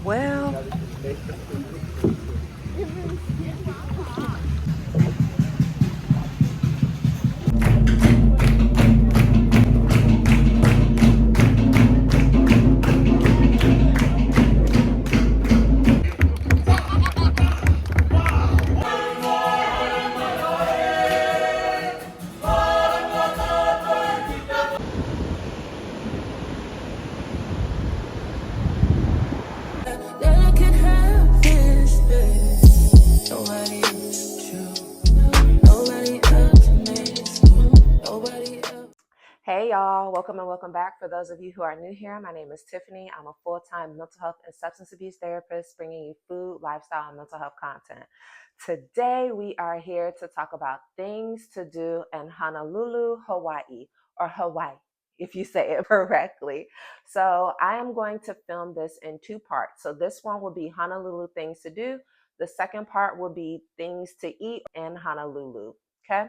Well, hey y'all, welcome and welcome back. For those of you who are new here, my name is Tiffany. I'm a full-time mental health and substance abuse therapist bringing you food, lifestyle, and mental health content. Today, we are here to talk about things to do in Honolulu, Hawaii, or Hawaii, if you say it correctly. So I am going to film this in two parts. So this one will be Honolulu things to do. The second part will be things to eat in Honolulu. Okay.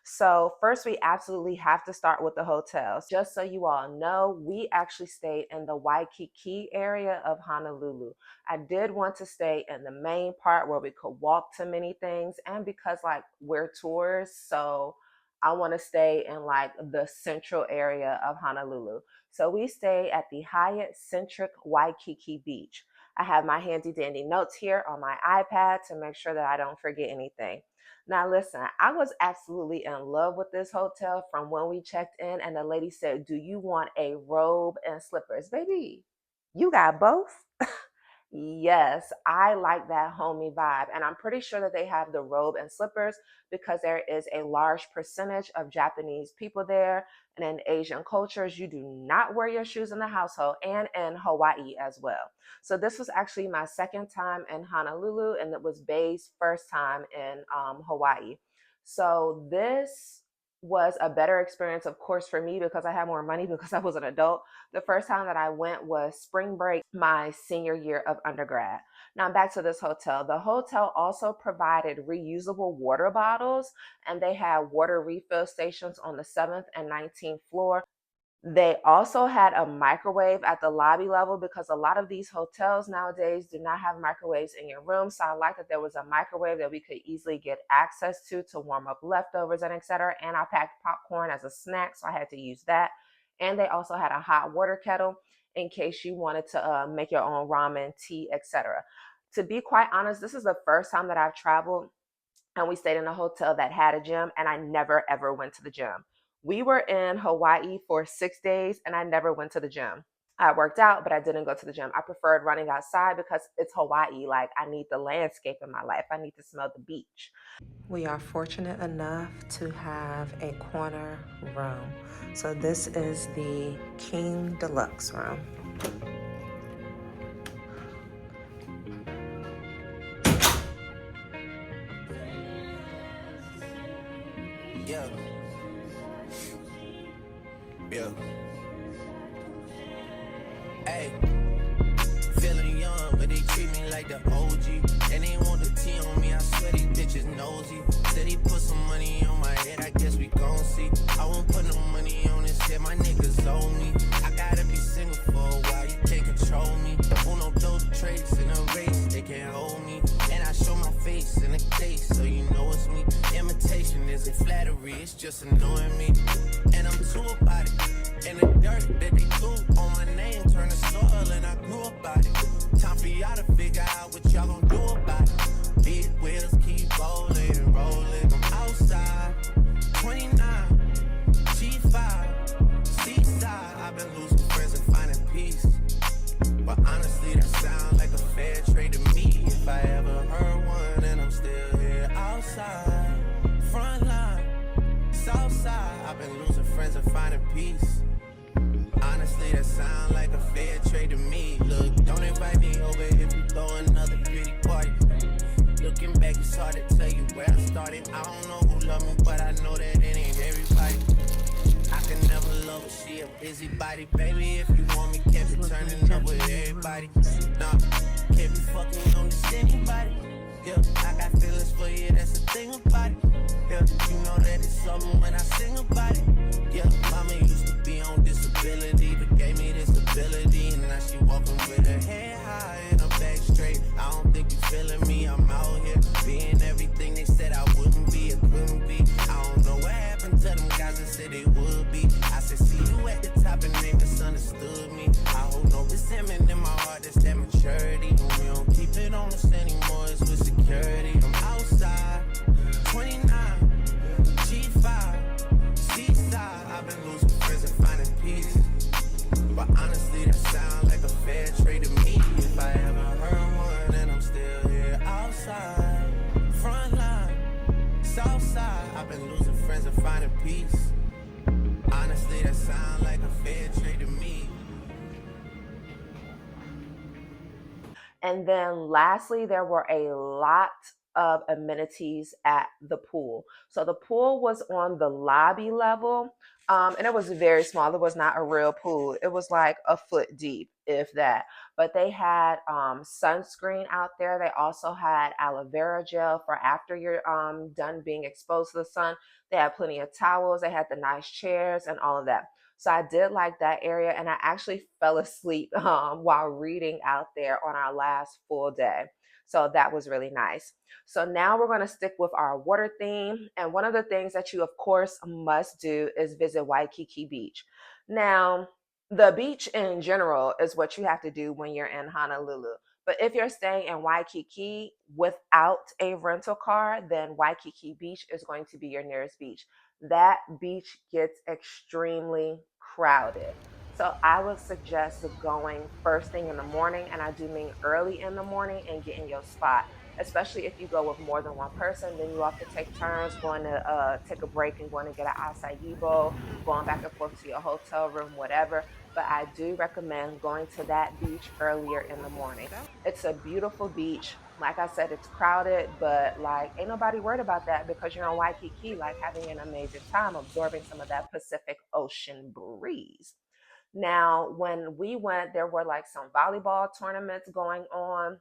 So first, we absolutely have to start with the hotels. Just so you all know, we actually stayed in the Waikiki area of Honolulu. I did want to stay in the main part where we could walk to many things, and because like we're tourists, so I want to stay in like the central area of Honolulu. So we stay at the Hyatt Centric Waikiki Beach. I have my handy dandy notes here on my iPad to make sure that I don't forget anything. Now, listen, I was absolutely in love with this hotel from when we checked in, and the lady said, "Do you want a robe and slippers?" Baby, you got both? Yes, I like that homey vibe. And I'm pretty sure that they have the robe and slippers because there is a large percentage of Japanese people there. And in Asian cultures, you do not wear your shoes in the household, and in Hawaii as well. So this was actually my second time in Honolulu, and it was Bay's first time in Hawaii. So this was a better experience, of course, for me because I had more money because I was an adult. The first time that I went was spring break, my senior year of undergrad. Now back to this hotel. The hotel also provided reusable water bottles, and they had water refill stations on the 7th and 19th floor. They also had a microwave at the lobby level because a lot of these hotels nowadays do not have microwaves in your room. So I like that there was a microwave that we could easily get access to warm up leftovers and etc. And I packed popcorn as a snack, so I had to use that. And they also had a hot water kettle in case you wanted to make your own ramen, tea, etc. To be quite honest, this is the first time that I've traveled and we stayed in a hotel that had a gym, and I never ever went to the gym. We were in Hawaii for 6 days and I never went to the gym. I worked out, but I didn't go to the gym. I preferred running outside because it's Hawaii. Like, I need the landscape in my life. I need to smell the beach. We are fortunate enough to have a corner room. So this is the King Deluxe room. Yeah. Yeah. Hey. Feeling young, but they treat me like the OG. And they want the tea on me, I swear these bitches nosy. Said he put some money on my head, I guess we gon' see. I won't put no money on this shit, my niggas owe me. I gotta be single for a while, you can't control me. Uno those traits in a race, they can't hold me. And I show my face in the case, so you know it's me. Imitation isn't flattery, it's just annoying me. And I'm too about it. And the dirt that they threw on my name turned to soil, and I grew about it. Time for y'all to figure out what y'all gon' do about it. Big wheels keep rolling and rolling. I'm outside, 29, G5, seaside. I've been losing friends and finding peace. But honestly, that sounds like a fair trade to me. If I ever heard one, and I'm still here outside, front line, south side. I've been losing friends and finding peace. Honestly, that sound like a fair trade to me. Look, don't invite me over if you throw another pretty party. Looking back, it's hard to tell you where I started. I don't know who loved me, but I know that it ain't everybody. I can never love her, she a busybody. Baby, if you want me, can't be turning up with everybody. Nah, can't be fucking on this anybody. Yeah, I got feelings for you, that's the thing about it. Yeah, you know that it's something when I sing about it. Yeah, mama used to be on disability, but gave me this ability. And now she walking with her head high in a bag And then lastly, there were a lot of amenities at the pool. So the pool was on the lobby level, and it was very small. It was not a real pool. It was like a foot deep, if that. But they had sunscreen out there. They also had aloe vera gel for after you're done being exposed to the sun. They had plenty of towels. They had the nice chairs and all of that. So I did like that area, and I actually fell asleep while reading out there on our last full day. So that was really nice. So now we're going to stick with our water theme. And one of the things that you, of course, must do is visit Waikiki Beach. Now, the beach in general is what you have to do when you're in Honolulu. But if you're staying in Waikiki without a rental car, then Waikiki Beach is going to be your nearest beach. That beach gets extremely crowded. So I would suggest going first thing in the morning, and I do mean early in the morning, and getting your spot. Especially if you go with more than one person, then you all could take turns going to take a break and going to get an acai bowl, going back and forth to your hotel room, whatever. But I do recommend going to that beach earlier in the morning. It's a beautiful beach. Like I said, it's crowded, but like ain't nobody worried about that because you're on Waikiki, like having an amazing time absorbing some of that Pacific Ocean breeze. Now, when we went, there were like some volleyball tournaments going on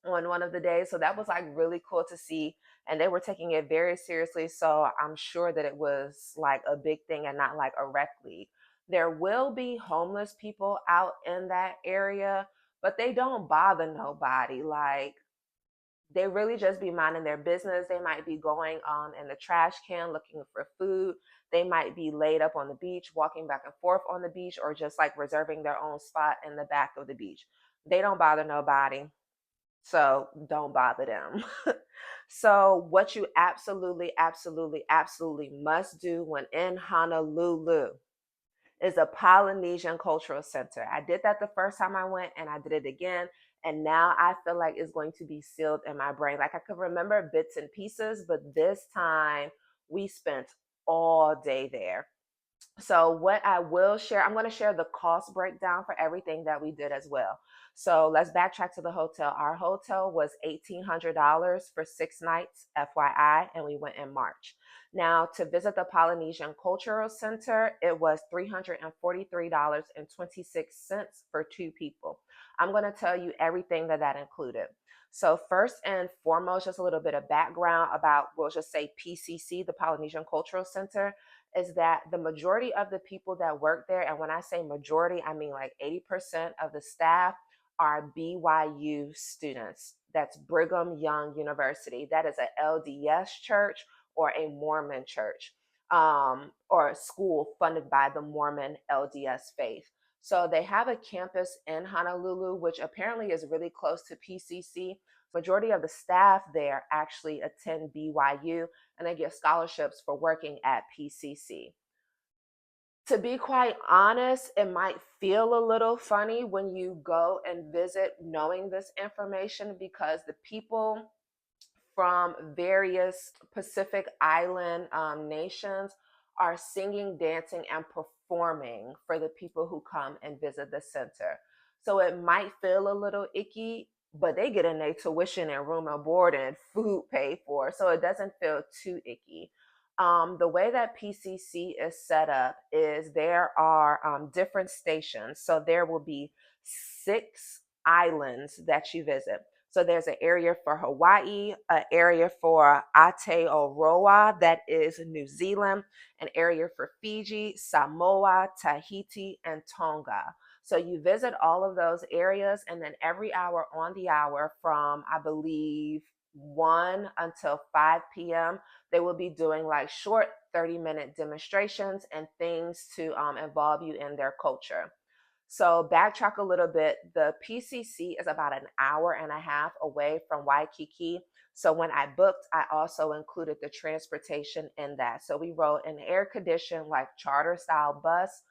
one of the days. So that was like really cool to see. And they were taking it very seriously. So I'm sure that it was like a big thing and not like a rec league. There will be homeless people out in that area, but they don't bother nobody. Like they really just be minding their business. They might be going in the trash can looking for food. They might be laid up on the beach, walking back and forth on the beach, or just like reserving their own spot in the back of the beach. They don't bother nobody. So don't bother them. So, what you absolutely, absolutely, absolutely must do when in Honolulu is a Polynesian Cultural Center. I did that the first time I went and I did it again. And now I feel like it's going to be sealed in my brain. Like I could remember bits and pieces, but this time we spent all day there. So what I will share, I'm going to share the cost breakdown for everything that we did as well. So let's backtrack to the hotel. Our hotel was $1,800 for 6 nights, FYI, and we went in March. Now, to visit the Polynesian Cultural Center, it was $343.26 for two people. I'm going to tell you everything that included. So first and foremost, just a little bit of background about, we'll just say PCC, the Polynesian Cultural Center, is that the majority of the people that work there, and when I say majority, I mean like 80% of the staff are BYU students. That's Brigham Young University. That is a LDS church or a Mormon church, or a school funded by the Mormon LDS faith. So they have a campus in Honolulu, which apparently is really close to PCC. Majority of the staff there actually attend BYU, and they get scholarships for working at PCC. To be quite honest, it might feel a little funny when you go and visit knowing this information because the people from various Pacific Island nations are singing, dancing, and performing for the people who come and visit the center. So it might feel a little icky, but they get in their tuition and room and board and food paid for, so it doesn't feel too icky. The way that PCC is set up is there are different stations. So there will be 6 islands that you visit. So there's an area for Hawaii, an area for Aotearoa, that is New Zealand, an area for Fiji, Samoa, Tahiti, and Tonga. So you visit all of those areas, and then every hour on the hour from, I believe, 1 until 5 p.m., they will be doing like short 30-minute demonstrations and things to involve you in their culture. So backtrack a little bit. The PCC is about an hour and a half away from Waikiki. So when I booked, I also included the transportation in that. So we rode an air conditioned, like charter style bus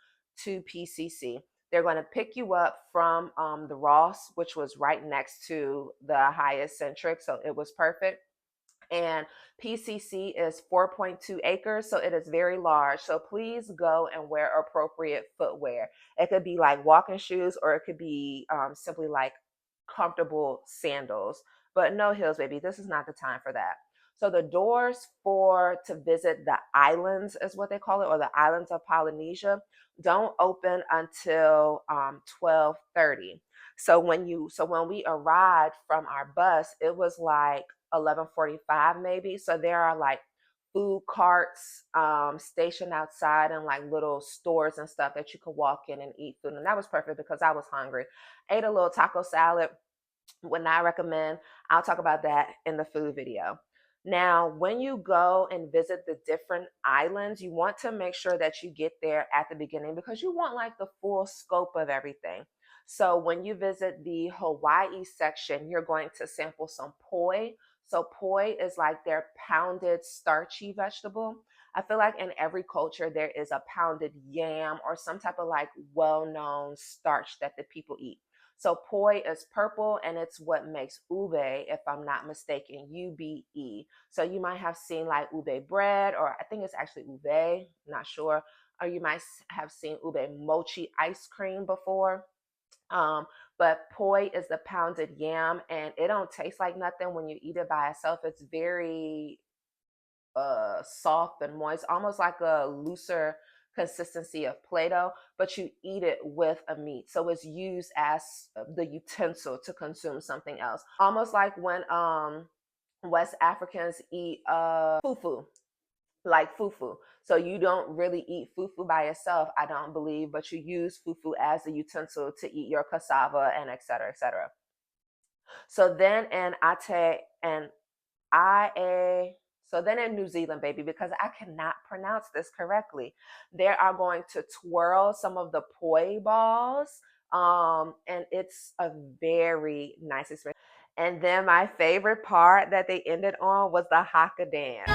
to PCC. They're going to pick you up from the Ross, which was right next to the Hyatt Centric. So it was perfect. And PCC is 4.2 acres, so it is very large. So please go and wear appropriate footwear. It could be like walking shoes, or it could be simply like comfortable sandals, but no heels, baby. This is not the time for that. So the doors for to visit the islands is what they call it, or the islands of Polynesia, don't open until 12:30. So when we arrived from our bus, it was like 11:45 maybe. So there are like food carts stationed outside and like little stores and stuff that you could walk in and eat food. And that was perfect because I was hungry. Ate a little taco salad, would not recommend. I'll talk about that in the food video. Now, when you go and visit the different islands, you want to make sure that you get there at the beginning because you want like the full scope of everything. So when you visit the Hawaii section, you're going to sample some poi. So poi is like their pounded starchy vegetable. I feel like in every culture there is a pounded yam or some type of like well-known starch that the people eat. So poi is purple and it's what makes ube, if I'm not mistaken, UBE. So you might have seen like ube bread, or I think it's actually ube, not sure. Or you might have seen ube mochi ice cream before. But poi is the pounded yam and it don't taste like nothing when you eat it by itself. It's very soft and moist, almost like a looser consistency of Play-Doh, but you eat it with a meat. So it's used as the utensil to consume something else. Almost like when West Africans eat fufu, like fufu. So you don't really eat fufu by itself, I don't believe, but you use fufu as a utensil to eat your cassava and et cetera, et cetera. So then in Ate and IA, so then in New Zealand, baby, because I cannot pronounce this correctly, they are going to twirl some of the poi balls. And it's a very nice experience. And then my favorite part that they ended on was the haka dance.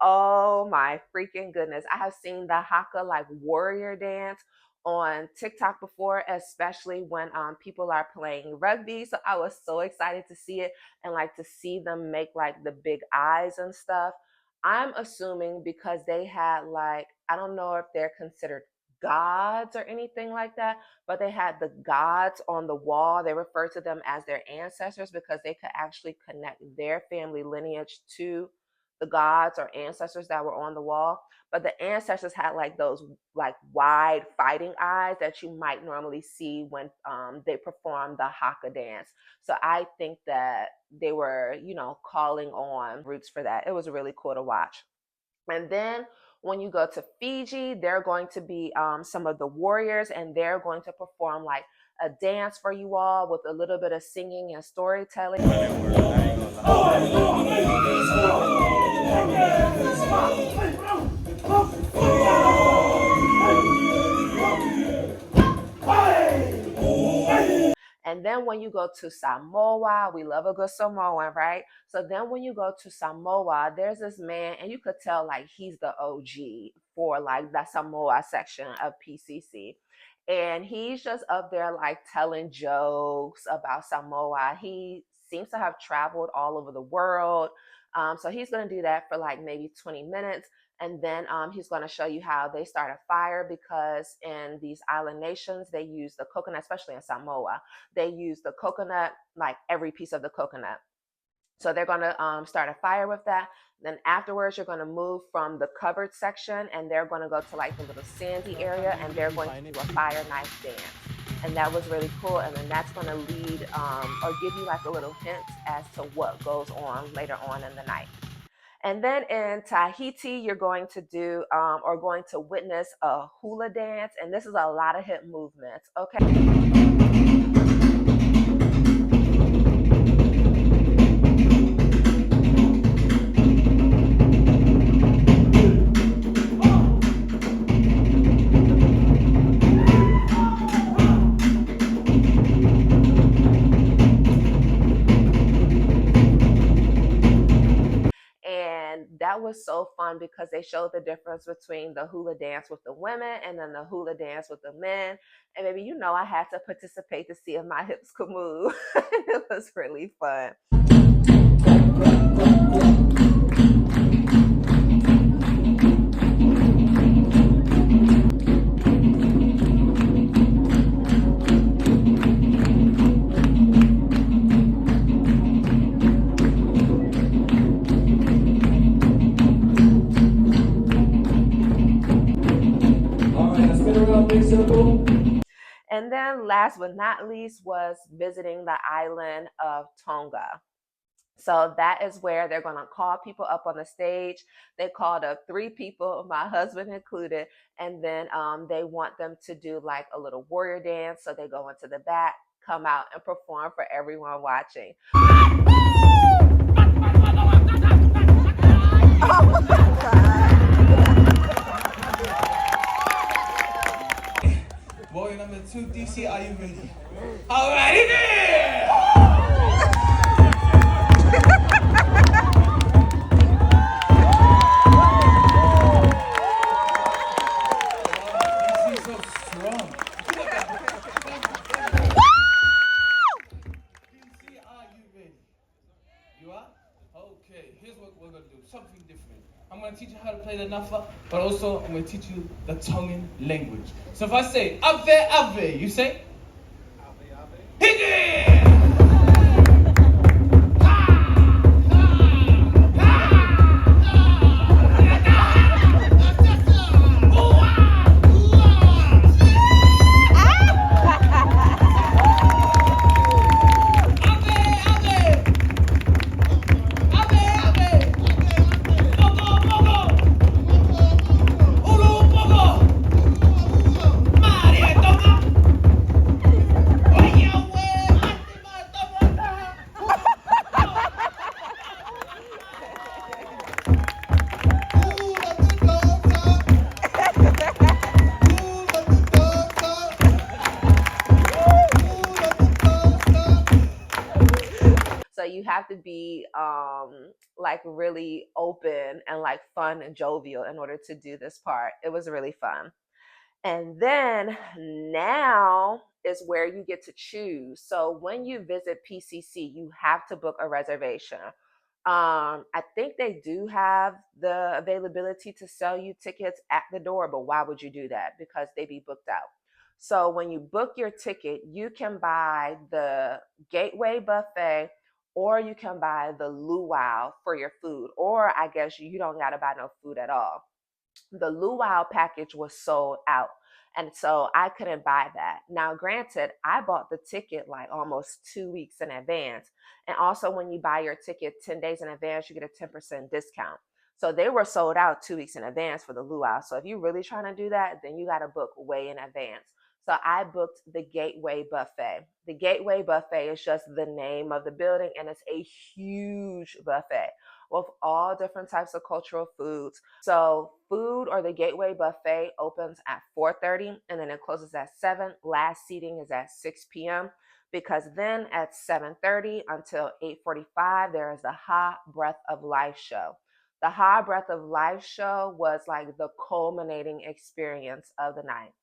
Oh my freaking goodness. I have seen the haka like warrior dance on TikTok before, especially when people are playing rugby. So I was so excited to see it and like to see them make like the big eyes and stuff. I'm assuming because they had like, I don't know if they're considered gods or anything like that, but they had the gods on the wall. They refer to them as their ancestors because they could actually connect their family lineage to the gods or ancestors that were on the wall. But the ancestors had like those like wide fighting eyes that you might normally see when they perform the haka dance. So I think that they were, you know, calling on roots for that. It was really cool to watch. And then when you go to Fiji, they're going to be some of the warriors, and they're going to perform like a dance for you all with a little bit of singing and storytelling. And then when you go to Samoa, we love a good Samoan, right? So then when you go to Samoa, there's this man, and you could tell like he's the OG for like the Samoa section of PCC. And he's just up there like telling jokes about Samoa. He seems to have traveled all over the world. So he's going to do that for like maybe 20 minutes. And then he's going to show you how they start a fire, because in these island nations, they use the coconut, especially in Samoa. They use the coconut, like every piece of the coconut. So they're going to start a fire with that. Then afterwards, you're going to move from the covered section, and they're going to go to like the little sandy area, and they're going to do a fire knife dance. And that was really cool. And then that's going to lead or give you like a little hint as to what goes on later on in the night. And then in Tahiti, you're going to do or going to witness a hula dance. And this is a lot of hip movements, okay? that was so fun because they showed the difference between the hula dance with the women and then the hula dance with the men. And maybe, I had to participate to see if my hips could move. It was really fun. And then last but not least was visiting the island of Tonga. So that is where they're going to call people up on the stage. They called up 3 people, my husband included, and then they want them to do like a little warrior dance. So they go into the back, come out, and perform for everyone watching. Oh my God. Boy number 2, DC, are you ready? Alrighty then! DC so strong. DC, are you ready? You are? Okay, here's what we're gonna do. Something different. I'm gonna teach you how to play the nafa, but also I'm gonna teach you the Tongan language. So if I say ave ave, you say ave ave. Hige! So you have to be like really open and like fun and jovial in order to do this part. It was really fun. And then now is where you get to choose. So when you visit PCC, you have to book a reservation. I think they do have the availability to sell you tickets at the door, but why would you do that? Because they be booked out. So when you book your ticket, you can buy the Gateway Buffet or you can buy the luau for your food, or I guess you don't got to buy no food at all. The luau package was sold out. And so I couldn't buy that. Now, granted, I bought the ticket like almost 2 weeks in advance. And also, when you buy your ticket 10 days in advance, you get a 10% discount. So they were sold out 2 weeks in advance for the luau. So if you're really trying to do that, then you got to book way in advance. So I booked the Gateway Buffet. The Gateway Buffet is just the name of the building, and it's a huge buffet with all different types of cultural foods. So food or the Gateway Buffet opens at 4:30 and then it closes at 7. Last seating is at 6 p.m. because then at 7:30 until 8:45 there is the Ha Breath of Life show. The Ha Breath of Life show was like the culminating experience of the night.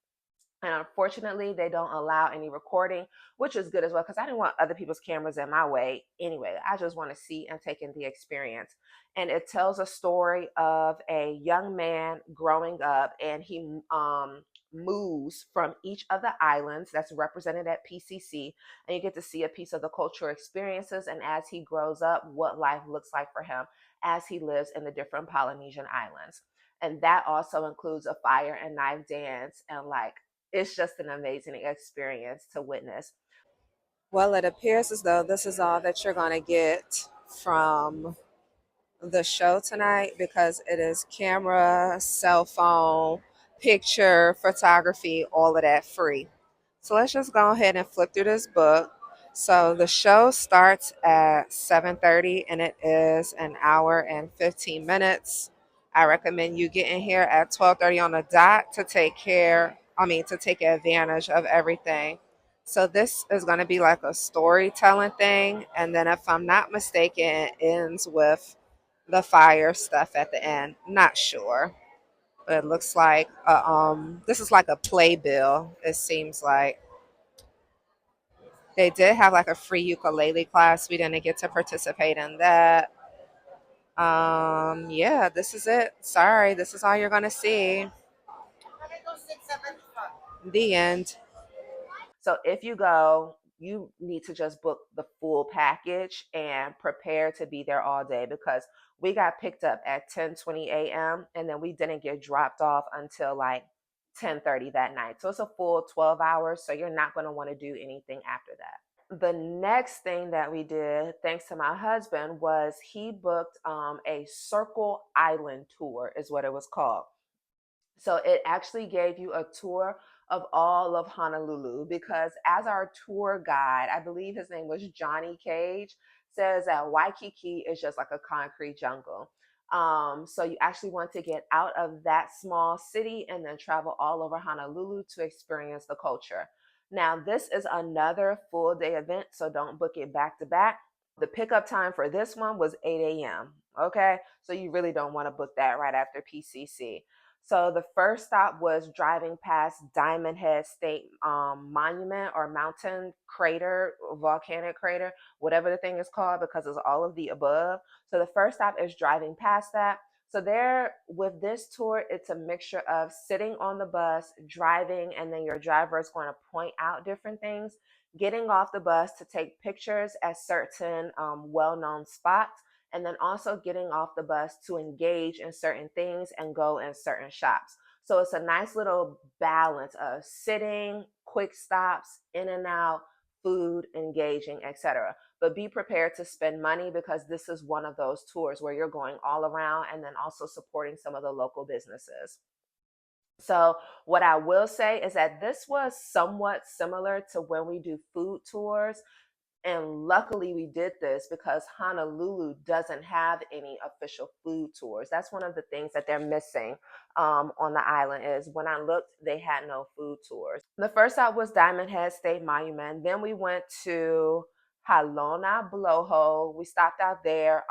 And unfortunately, they don't allow any recording, which is good as well, because I didn't want other people's cameras in my way anyway. I just want to see and take in the experience. And it tells a story of a young man growing up, and he moves from each of the islands that's represented at PCC, and you get to see a piece of the cultural experiences. And as he grows up, what life looks like for him as he lives in the different Polynesian islands. And that also includes a fire and knife dance and like it's just an amazing experience to witness. Well, it appears as though this is all that you're going to get from the show tonight because it is camera, cell phone, picture, photography, all of that free. So let's just go ahead and flip through this book. So the show starts at 7:30 and it is an hour and 15 minutes. I recommend you getting here at 12:30 on the dot to take advantage of everything. So this is going to be like a storytelling thing, and then if I'm not mistaken, it ends with the fire stuff at the end. Not sure. But it looks like this is like a playbill, it seems like. They did have like a free ukulele class. We didn't get to participate in that. Yeah, this is it. Sorry, this is all you're gonna see. The end. So if you go, you need to just book the full package and prepare to be there all day because we got picked up at 10:20 a.m. and then we didn't get dropped off until like 10:30 that night. So it's a full 12 hours. So you're not going to want to do anything after that. The next thing that we did, thanks to my husband, was he booked a Circle Island tour, is what it was called. So it actually gave you a tour of all of Honolulu because as our tour guide, I believe his name was Johnny Cage, says that Waikiki is just like a concrete jungle. So you actually want to get out of that small city and then travel all over Honolulu to experience the culture. Now, this is another full day event, so don't book it back to back. The pickup time for this one was 8 a.m. Okay, so you really don't want to book that right after PCC. So the first stop was driving past Diamond Head State Monument or Mountain Crater, volcanic crater, whatever the thing is called, because it's all of the above. So the first stop is driving past that. So there, with this tour, it's a mixture of sitting on the bus, driving, and then your driver is going to point out different things, getting off the bus to take pictures at certain well-known spots, and then also getting off the bus to engage in certain things and go in certain shops. So it's a nice little balance of sitting, quick stops, in and out, food, engaging, etc. But be prepared to spend money because this is one of those tours where you're going all around and then also supporting some of the local businesses. So, what I will say is that this was somewhat similar to when we do food tours, and luckily we did this because Honolulu doesn't have any official food tours. That's one of the things that they're missing on the island is when I looked, they had no food tours. The first stop was Diamond Head State Monument. Then we went to Halona Blowhole. We stopped out there.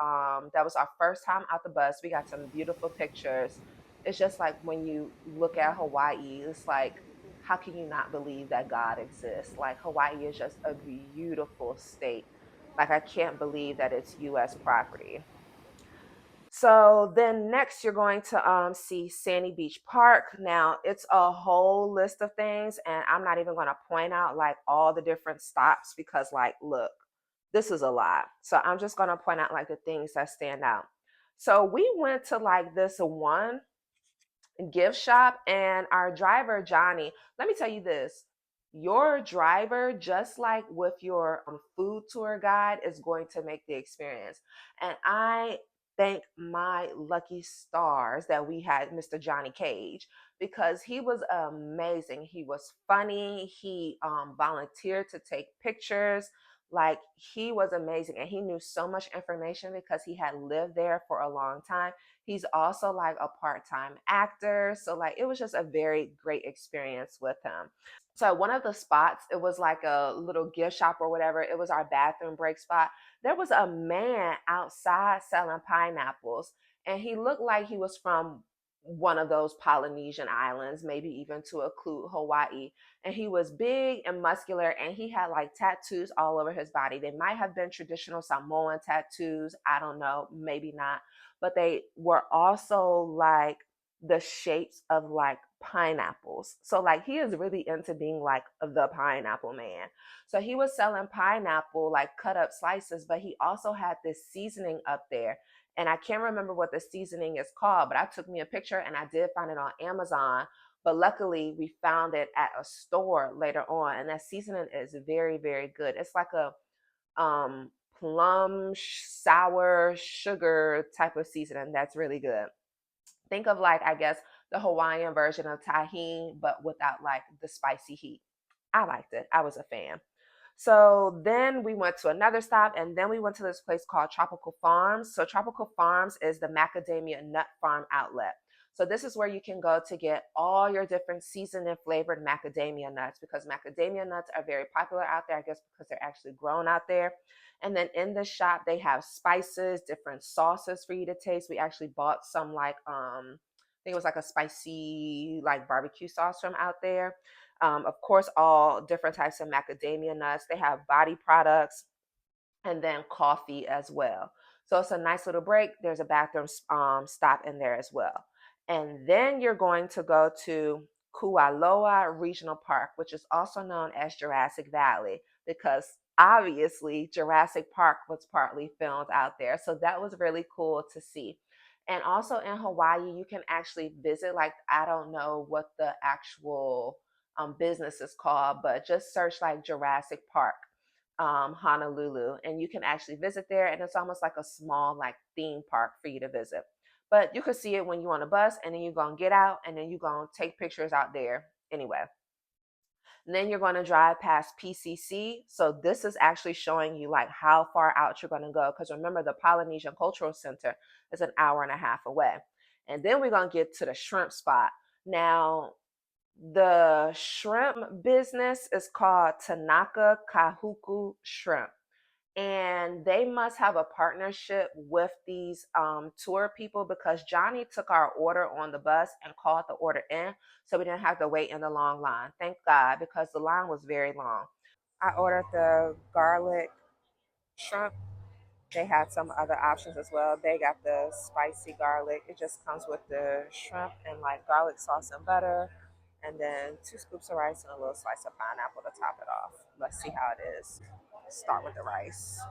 That was our first time out the bus. We got some beautiful pictures. It's just like when you look at Hawaii, it's like how can you not believe that God exists? Like Hawaii is just a beautiful state. Like I can't believe that it's US property. So then next you're going to see Sandy Beach Park. Now it's a whole list of things and I'm not even going to point out like all the different stops because like look, this is a lot. So I'm just going to point out like the things that stand out. So we went to like this one gift shop and our driver Johnny, let me tell you this, your driver, just like with your food tour guide, is going to make the experience. And I thank my lucky stars that we had Mr. Johnny Cage because he was amazing. He was funny. He volunteered to take pictures. Like he was amazing and he knew so much information because he had lived there for a long time. He's also like a part-time actor. So like it was just a very great experience with him. So one of the spots, it was like a little gift shop or whatever. It was our bathroom break spot. There was a man outside selling pineapples, and he looked like he was from one of those Polynesian islands, maybe even to include Hawaii. And he was big and muscular, and he had like tattoos all over his body. They might have been traditional Samoan tattoos. I don't know, maybe not, but they were also like the shapes of like pineapples. So like he is really into being like the pineapple man. So he was selling pineapple like cut up slices, but he also had this seasoning up there. And I can't remember what the seasoning is called, but I took me a picture and I did find it on Amazon. But luckily we found it at a store later on. And that seasoning is very, very good. It's like a plum sour sugar type of seasoning that's really good. Think of like I guess the Hawaiian version of tahini, but without like the spicy heat. I liked it. I was a fan. So then we went to another stop and then we went to this place called Tropical Farms. So Tropical Farms is the macadamia nut farm outlet. So this is where you can go to get all your different seasoned and flavored macadamia nuts, because macadamia nuts are very popular out there, I guess because they're actually grown out there. And then in the shop, they have spices, different sauces for you to taste. We actually bought some like I think it was like a spicy like barbecue sauce from out there. Of course, all different types of macadamia nuts. They have body products and then coffee as well. So it's a nice little break. There's a bathroom stop in there as well. And then you're going to go to Kualoa Regional Park, which is also known as Jurassic Valley, because obviously Jurassic Park was partly filmed out there. So that was really cool to see. And also in Hawaii, you can actually visit, like, I don't know what the actual business is called, but just search like Jurassic Park Honolulu, and you can actually visit there. And it's almost like a small like theme park for you to visit. But you could see it when you're on a bus, and then you're gonna get out, and then you're gonna take pictures out there anyway. And then you're gonna drive past PCC. So this is actually showing you like how far out you're gonna go. Because remember, the Polynesian Cultural Center is an hour and a half away. And then we're gonna get to the shrimp spot. Now, the shrimp business is called Tanaka Kahuku Shrimp. And they must have a partnership with these tour people, because Johnny took our order on the bus and called the order in. So we didn't have to wait in the long line. Thank God, because the line was very long. I ordered the garlic shrimp. They had some other options as well. They got the spicy garlic. It just comes with the shrimp and like garlic sauce and butter, and then 2 scoops of rice and a little slice of pineapple to top it off. Let's see how it is. Start with the rice.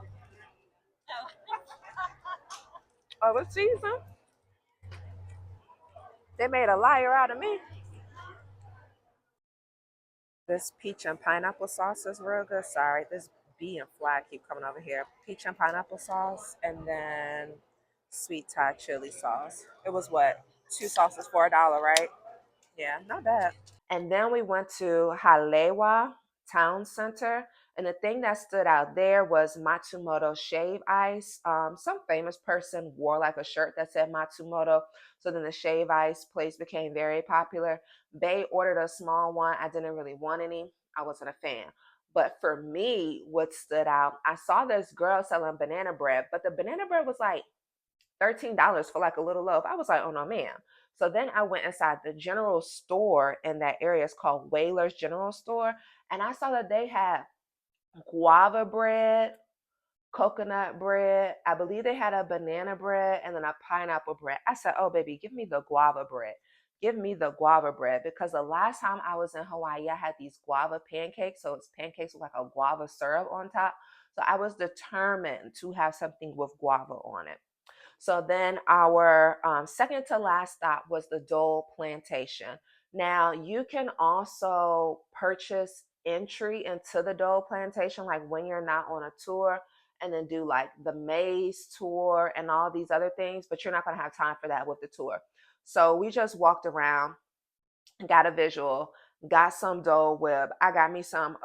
Oh, it's seasoned. They made a liar out of me. This peach and pineapple sauce is real good. Sorry, this bee and fly keep coming over here. Peach and pineapple sauce, and then sweet Thai chili sauce. It was what? Two sauces for $1, right? Yeah, not bad. And then we went to Halewa Town Center. And the thing that stood out there was Matsumoto Shave Ice. Some famous person wore like a shirt that said Matsumoto. So then the Shave Ice place became very popular. They ordered a small one. I didn't really want any. I wasn't a fan. But for me, what stood out, I saw this girl selling banana bread, but the banana bread was like $13 for like a little loaf. I was like, oh no, ma'am. So then I went inside the general store in that area. It's called Whaler's General Store. And I saw that they had guava bread, coconut bread. I believe they had a banana bread and then a pineapple bread. I said, oh, baby, give me the guava bread. Give me the guava bread, because the last time I was in Hawaii, I had these guava pancakes. So it's pancakes with like a guava syrup on top. So I was determined to have something with guava on it. So then our second to last stop was the Dole Plantation. Now you can also purchase entry into the Dole Plantation, like when you're not on a tour, and then do like the maze tour and all these other things, but you're not going to have time for that with the tour. So we just walked around, got a visual, got some Dole Whip. I got me some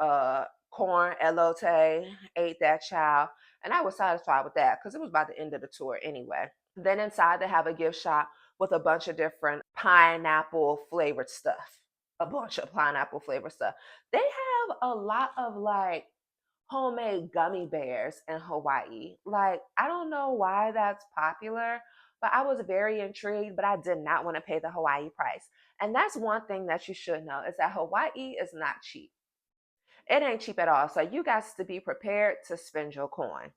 corn elote, ate that child, and I was satisfied with that because it was about the end of the tour anyway. Then inside they have a gift shop with a bunch of different pineapple flavored stuff. A bunch of pineapple flavored stuff. They have a lot of like homemade gummy bears in Hawaii. Like, I don't know why that's popular, but I was very intrigued, but I did not want to pay the Hawaii price. And that's one thing that you should know, is that Hawaii is not cheap. It ain't cheap at all. So you guys to be prepared to spend your coin.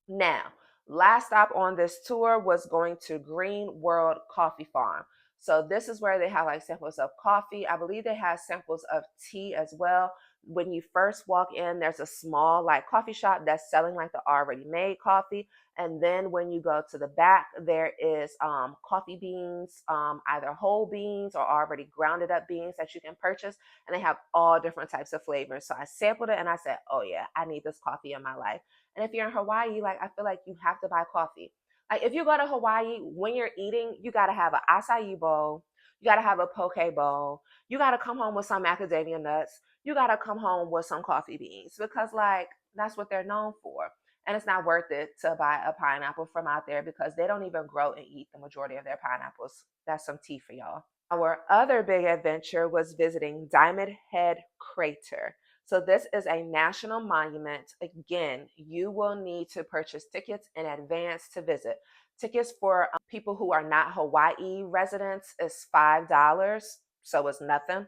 Now, last stop on this tour was going to Green World Coffee Farm. So this is where they have like samples of coffee. I believe they have samples of tea as well. When you first walk in, there's a small like coffee shop that's selling like the already made coffee. And then when you go to the back, there is coffee beans, either whole beans or already grounded up beans that you can purchase. And they have all different types of flavors. So I sampled it and I said, oh yeah, I need this coffee in my life. And if you're in Hawaii, like, I feel like you have to buy coffee. Like, if you go to Hawaii, when you're eating, you got to have an acai bowl. You got to have a poke bowl. You got to come home with some macadamia nuts. You got to come home with some coffee beans, because, like, that's what they're known for. And it's not worth it to buy a pineapple from out there because they don't even grow and eat the majority of their pineapples. That's some tea for y'all. Our other big adventure was visiting Diamond Head Crater. So, this is a national monument. Again, you will need to purchase tickets in advance to visit. Tickets for people who are not Hawaii residents is $5, so it's nothing.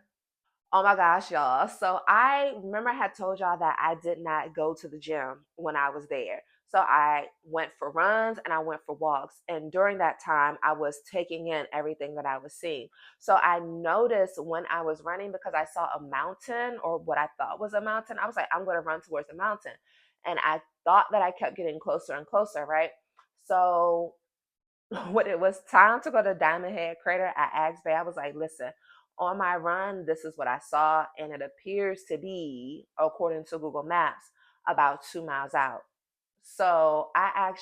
Oh my gosh, y'all. So I remember I had told y'all that I did not go to the gym when I was there. So I went for runs and I went for walks. And during that time, I was taking in everything that I was seeing. So I noticed when I was running, because I saw a mountain or what I thought was a mountain, I was like, I'm going to run towards the mountain. And I thought that I kept getting closer and closer, right? So when it was time to go to Diamond Head Crater, I asked Bay, I was like, listen, on my run, this is what I saw. And it appears to be, according to Google Maps, about 2 miles out. So I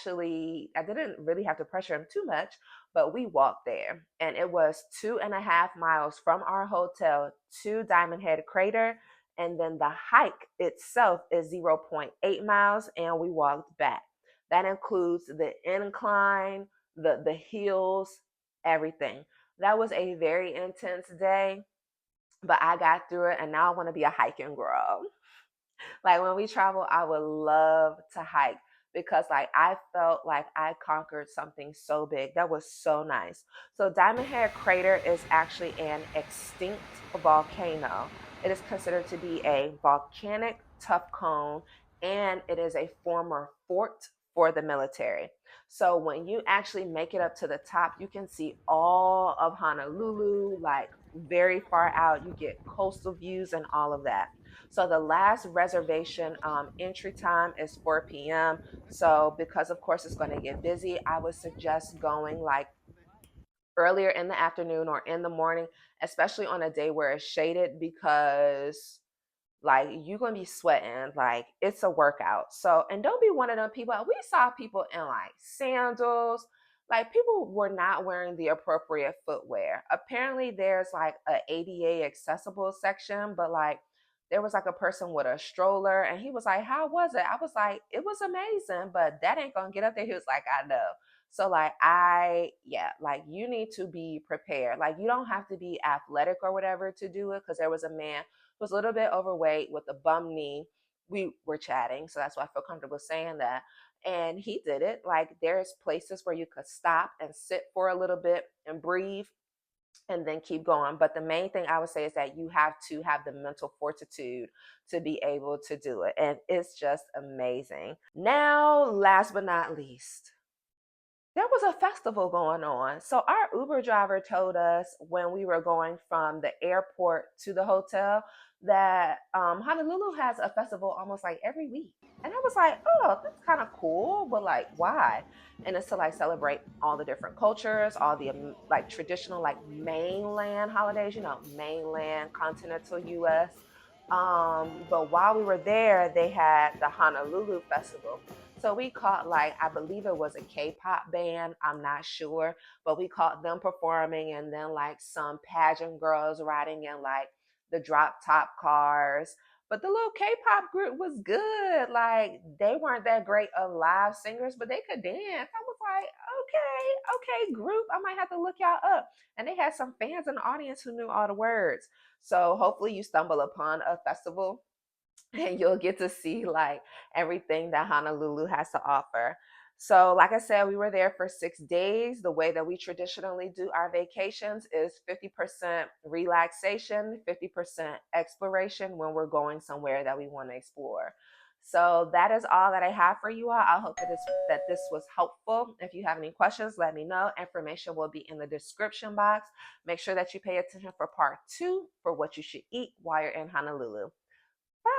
didn't really have to pressure him too much, but we walked there. And it was 2.5 miles from our hotel to Diamond Head Crater. And then the hike itself is zero point 0.8 miles, and we walked back. That includes the incline, the hills, everything. That was a very intense day, but I got through it, and now I want to be a hiking girl. Like when we travel, I would love to hike because like I felt like I conquered something so big. That was so nice. So Diamond Head Crater is actually an extinct volcano. It is considered to be a volcanic tuff cone, and it is a former fort for the military. So when you actually make it up to the top, you can see all of Honolulu, like very far out. You get coastal views and all of that. So the last reservation entry time is 4 p.m. So because of course it's going to get busy, I would suggest going like earlier in the afternoon or in the morning, especially on a day where it's shaded because like you're gonna be sweating, like it's a workout. So, and don't be one of them people. We saw people in like sandals, like people were not wearing the appropriate footwear. Apparently, there's like a ADA accessible section, but like there was like a person with a stroller, and he was like, "How was it?" I was like, "It was amazing," but that ain't gonna get up there. He was like, "I know." So like yeah, like you need to be prepared. Like you don't have to be athletic or whatever to do it, because there was a man was a little bit overweight with a bum knee. We were chatting, so that's why I feel comfortable saying that. And he did it. Like there's places where you could stop and sit for a little bit and breathe and then keep going. But the main thing I would say is that you have to have the mental fortitude to be able to do it. And it's just amazing. Now, last but not least, there was a festival going on. So our Uber driver told us when we were going from the airport to the hotel that Honolulu has a festival almost like every week. And I was like, oh, that's kind of cool, but like, why? And it's to like celebrate all the different cultures, all the like traditional like mainland holidays, mainland continental US. But while we were there, they had the Honolulu Festival. So we caught like, I believe it was a K-pop band, I'm not sure, but we caught them performing, and then like some pageant girls riding in like the drop top cars. But the little K-pop group was good. Like they weren't that great of live singers, but they could dance. I was like, okay, group, I might have to look y'all up. And they had some fans in the audience who knew all the words. So hopefully you stumble upon a festival and you'll get to see like everything that Honolulu has to offer. So, like I said, we were there for 6 days. The way that we traditionally do our vacations is 50% relaxation, 50% exploration when we're going somewhere that we want to explore. So that is all that I have for you all. I hope that this was helpful. If you have any questions, let me know. Information will be in the description box. Make sure that you pay attention for part 2 for what you should eat while you're in Honolulu. Bye.